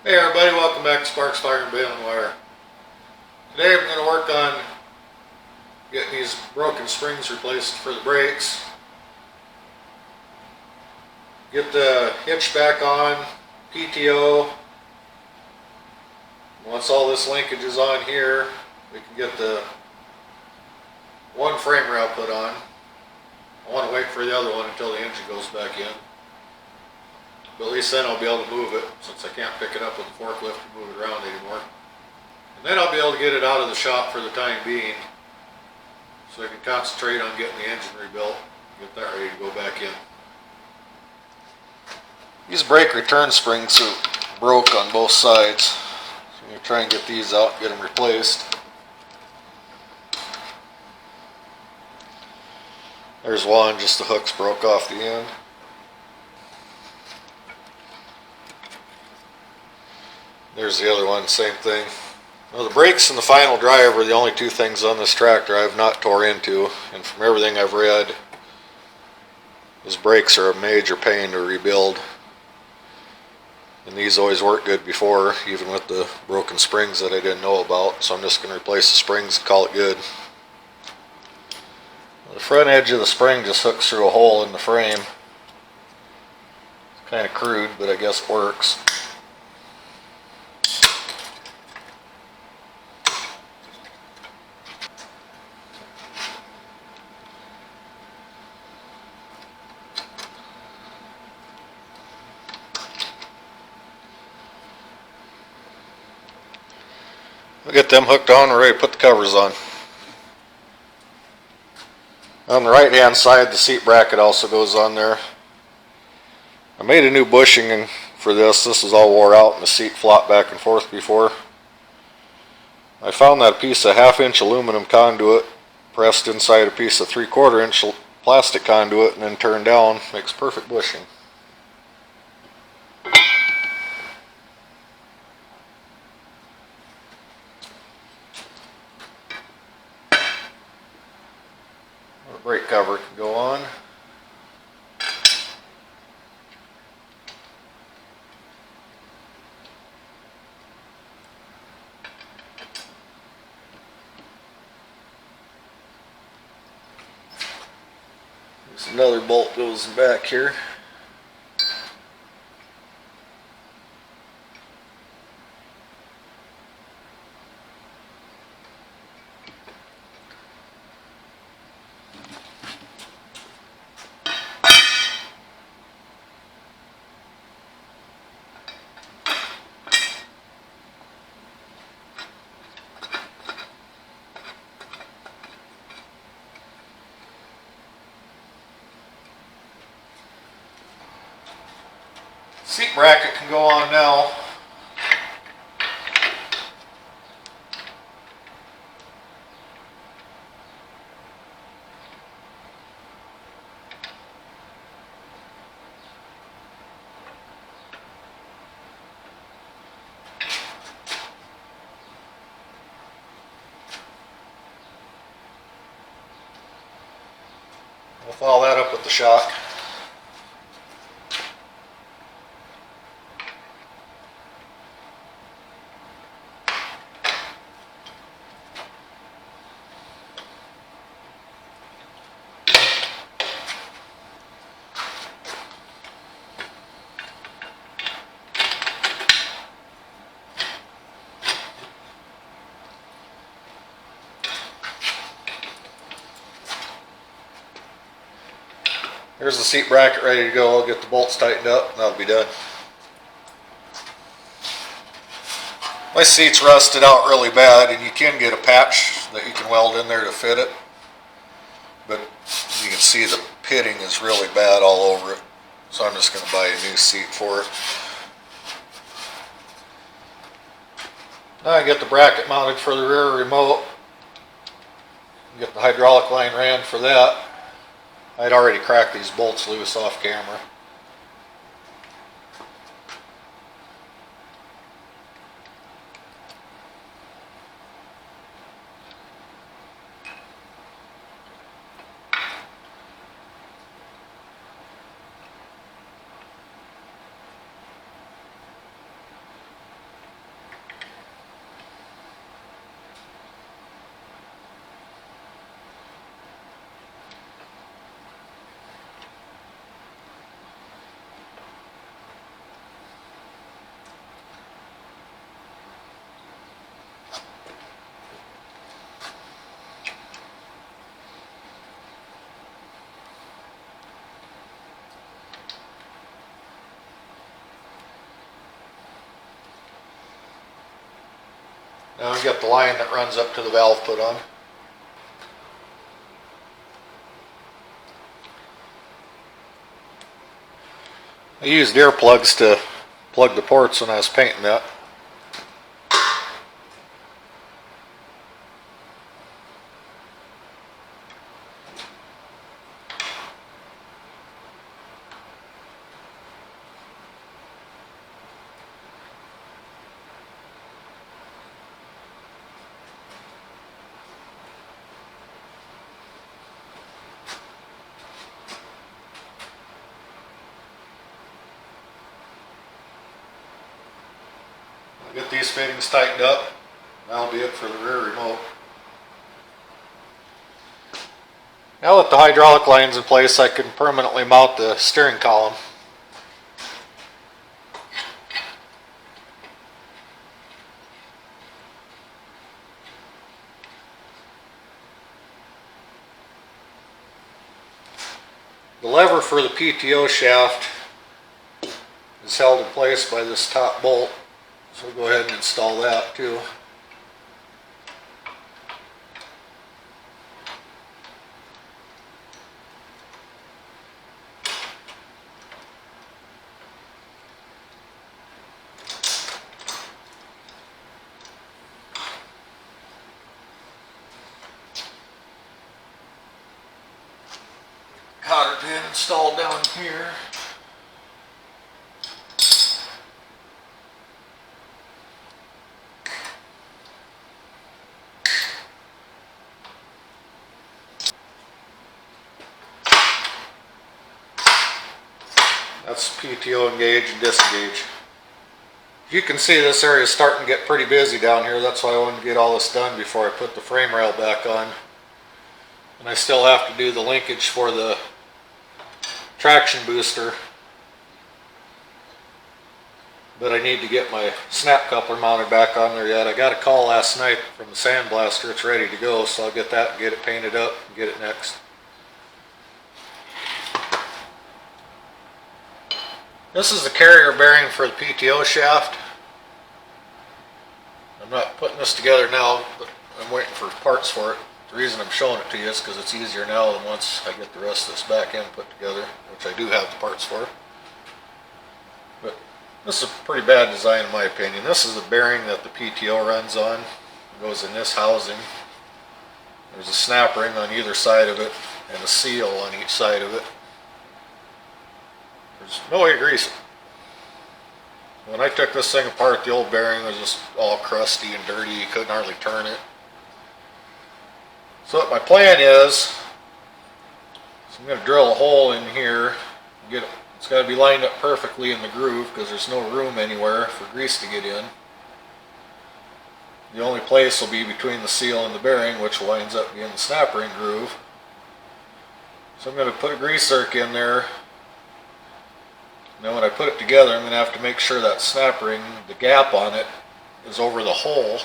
Hey everybody, welcome back to Sparks Fire and Bale and Wire. Today I'm going to work on getting these broken springs replaced for the brakes. Get the hitch back on, PTO. Once all this linkage is on here, we can get the one frame rail put on. I want to wait for the other one until the engine goes back in. But at least then I'll be able to move it, since I can't pick it up with the forklift and move it around anymore. And then I'll be able to get it out of the shop for the time being, so I can concentrate on getting the engine rebuilt, get that ready to go back in. These brake return springs are broke on both sides, so I'm going to try and get these out and get them replaced. There's one, just the hooks broke off the end. There's the other one, same thing. Well, the brakes and the final drive are the only two things on this tractor I have not tore into, and from everything I've read, those brakes are a major pain to rebuild. And these always worked good before, even with the broken springs that I didn't know about, so I'm just going to replace the springs and call it good. The front edge of the spring just hooks through a hole in the frame. It's kind of crude, but I guess it works. We'll get them hooked on, we're ready to put the covers on. On the right hand side, the seat bracket also goes on there. I made a new bushing for this. This is all wore out and the seat flopped back and forth before. I found that a piece of 1/2 inch aluminum conduit pressed inside a piece of 3/4 inch plastic conduit and then turned down. Makes perfect bushing. The brake cover can go on. There's another bolt goes back here. Seat bracket can go on now. We'll follow that up with the shock. Here's the seat bracket ready to go. I'll get the bolts tightened up and that'll be done. My seat's rusted out really bad, and you can get a patch that you can weld in there to fit it. But you can see the pitting is really bad all over it. So I'm just going to buy a new seat for it. Now I get the bracket mounted for the rear remote. Get the hydraulic line ran for that. I'd already cracked these bolts loose off camera. Now we got the line that runs up to the valve put on. I used ear plugs to plug the ports when I was painting that. Get these fittings tightened up. That'll be it for the rear remote. Now that the hydraulic line's in place, I can permanently mount the steering column. The lever for the PTO shaft is held in place by this top bolt. So we'll go ahead and install that too. Cotter pin installed down here. That's PTO engage and disengage. You can see this area is starting to get pretty busy down here. That's why I wanted to get all this done before I put the frame rail back on. And I still have to do the linkage for the traction booster. But I need to get my snap coupler mounted back on there yet. I got a call last night from the sandblaster. It's ready to go, so I'll get that and get it painted up and get it next. This is the carrier bearing for the PTO shaft. I'm not putting this together now, but I'm waiting for parts for it. The reason I'm showing it to you is because it's easier now than once I get the rest of this back end put together, which I do have the parts for. But this is a pretty bad design in my opinion. This is the bearing that the PTO runs on. It goes in this housing. There's a snap ring on either side of it and a seal on each side of it. There's no way to grease it. When I took this thing apart, the old bearing was just all crusty and dirty. You couldn't hardly turn it. So what my plan is I'm going to drill a hole in here. It's got to be lined up perfectly in the groove because there's no room anywhere for grease to get in. The only place will be between the seal and the bearing, which winds up being the snap ring groove. So I'm going to put a grease zerk in there. Now when I put it together, I'm going to have to make sure that snap ring, the gap on it, is over the hole.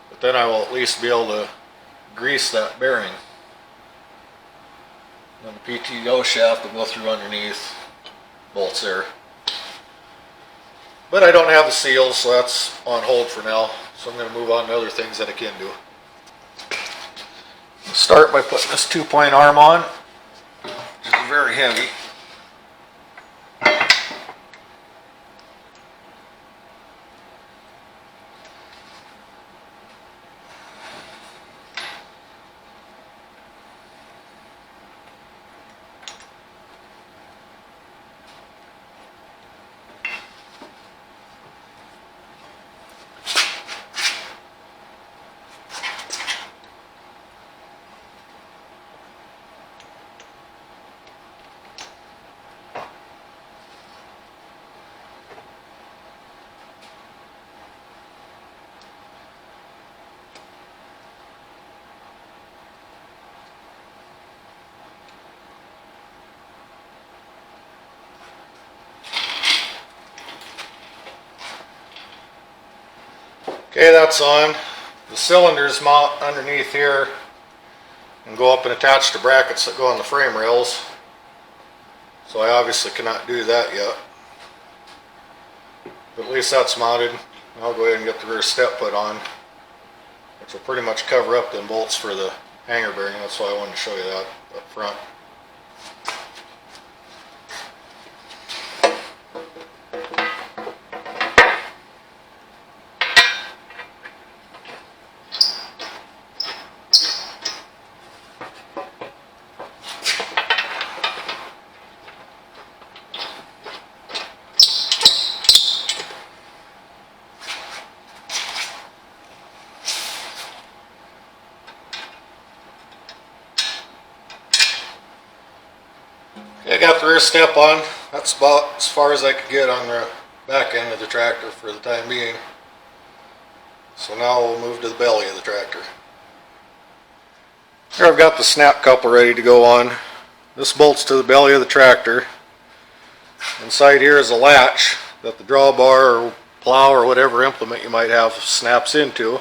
But then I will at least be able to grease that bearing. And the PTO shaft will go through underneath, bolts there. But I don't have the seals, so that's on hold for now. So I'm going to move on to other things that I can do. Start by putting this 2-point arm on, which is very heavy. Okay, that's on. The cylinders mount underneath here and go up and attach to brackets that go on the frame rails. So I obviously cannot do that yet. But at least that's mounted. I'll go ahead and get the rear step put on. which will pretty much cover up them bolts for the hanger bearing. That's why I wanted to show you that up front. I got the rear step on. That's about as far as I could get on the back end of the tractor for the time being. So now we'll move to the belly of the tractor. Here I've got the snap coupler ready to go on. This bolts to the belly of the tractor. Inside here is a latch that the drawbar or plow or whatever implement you might have snaps into.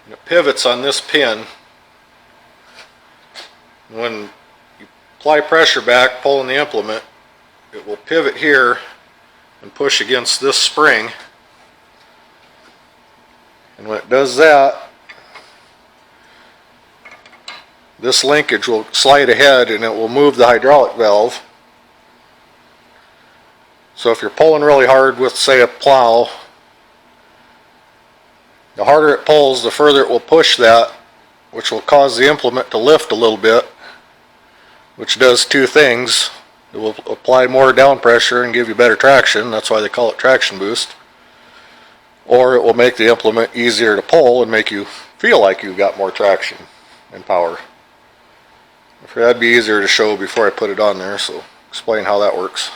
And it pivots on this pin. When you apply pressure back, pulling the implement, it will pivot here and push against this spring. And when it does that, this linkage will slide ahead and it will move the hydraulic valve. So if you're pulling really hard with, say, a plow, the harder it pulls, the further it will push that, which will cause the implement to lift a little bit, which does two things. It will apply more down pressure and give you better traction. That's why they call it traction boost. Or it will make the implement easier to pull and make you feel like you've got more traction and power. That'd be easier to show before I put it on there, so explain how that works.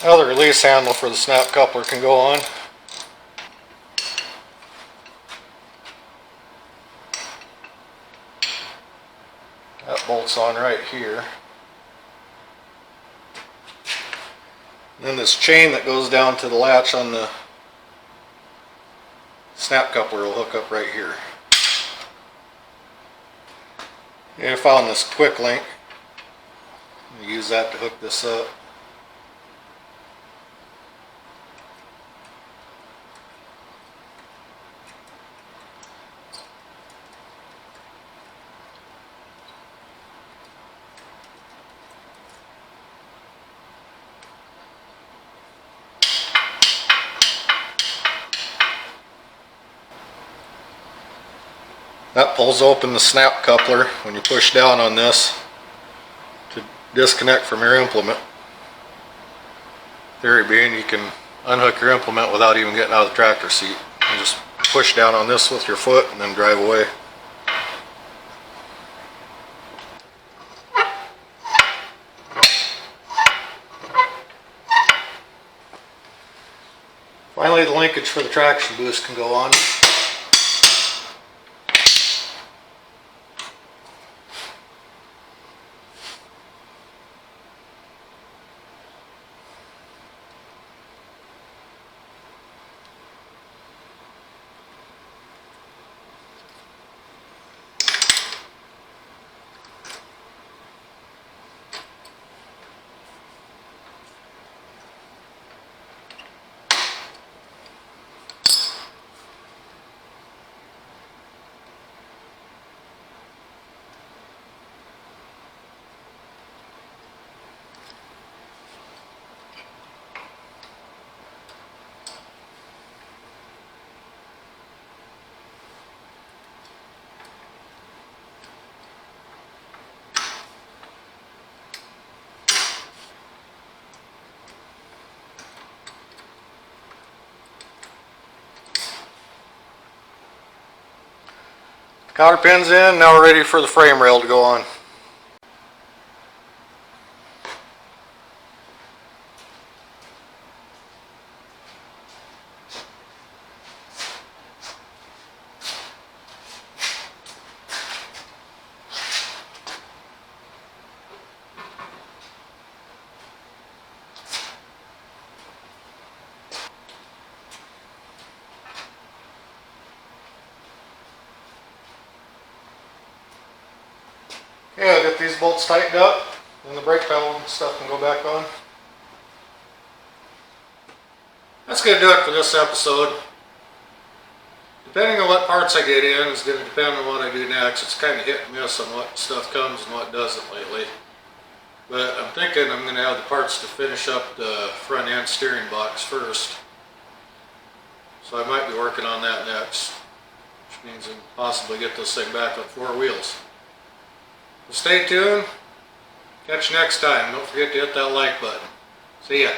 Now the release handle for the snap coupler can go on. That bolts on right here. And then this chain that goes down to the latch on the snap coupler will hook up right here. And I found this quick link. Use that to hook this up. That pulls open the snap coupler when you push down on this to disconnect from your implement. Theory being, you can unhook your implement without even getting out of the tractor seat. You just push down on this with your foot and then drive away. Finally, the linkage for the traction boost can go on. Cotter pins in, now we're ready for the frame rail to go on. Okay, I'll get these bolts tightened up, and the brake pedal and stuff can go back on. That's going to do it for this episode. Depending on what parts I get in is going to depend on what I do next. It's kind of hit and miss on what stuff comes and what doesn't lately. But I'm thinking I'm going to have the parts to finish up the front end steering box first. So I might be working on that next, which means I can possibly get this thing back on 4 wheels. So stay tuned. Catch you next time. Don't forget to hit that like button. See ya.